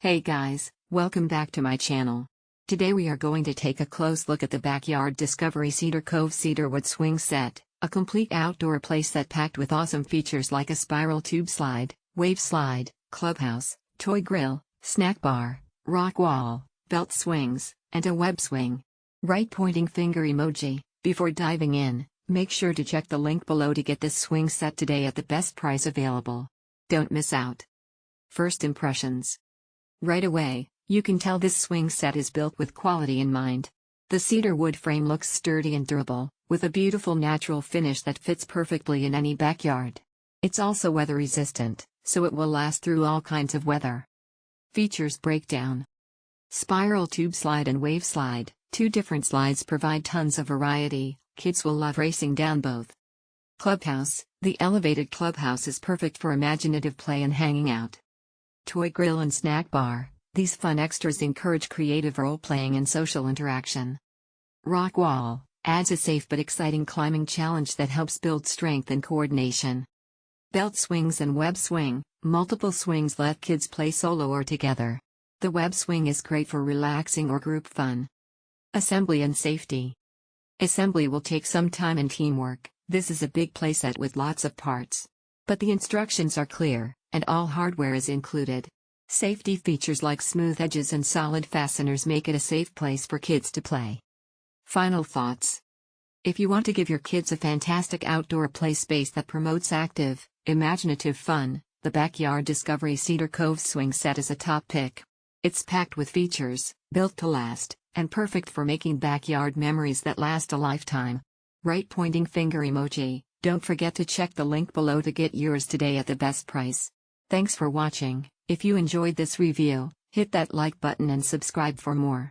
Hey guys, welcome back to my channel. Today we are going to take a close look at the Backyard Discovery Cedar Cove Cedar Wood Swing Set, a complete outdoor playset packed with awesome features like a spiral tube slide, wave slide, clubhouse, toy grill, snack bar, rock wall, belt swings, and a web swing. Right pointing finger emoji. Before diving in, make sure to check the link below to get this swing set today at the best price available. Don't miss out. First impressions. Right away, you can tell this swing set is built with quality in mind. The cedar wood frame looks sturdy and durable, with a beautiful natural finish that fits perfectly in any backyard. It's also weather resistant, so it will last through all kinds of weather. Features breakdown. Spiral tube slide and wave slide, two different slides provide tons of variety. Kids will love racing down both. Clubhouse, the elevated clubhouse is perfect for imaginative play and hanging out. Toy grill and snack bar, these fun extras encourage creative role-playing and social interaction. Rock wall, adds a safe but exciting climbing challenge that helps build strength and coordination. Belt swings and web swing, multiple swings let kids play solo or together. The web swing is great for relaxing or group fun. Assembly and safety. Assembly will take some time and teamwork. This is a big playset with lots of parts. But the instructions are clear, and all hardware is included. Safety features like smooth edges and solid fasteners make it a safe place for kids to play. Final thoughts. If you want to give your kids a fantastic outdoor play space that promotes active, imaginative fun, the Backyard Discovery Cedar Cove Swing Set is a top pick. It's packed with features, built to last, and perfect for making backyard memories that last a lifetime. Right pointing finger emoji. Don't forget to check the link below to get yours today at the best price. Thanks for watching. If you enjoyed this review, hit that like button and subscribe for more.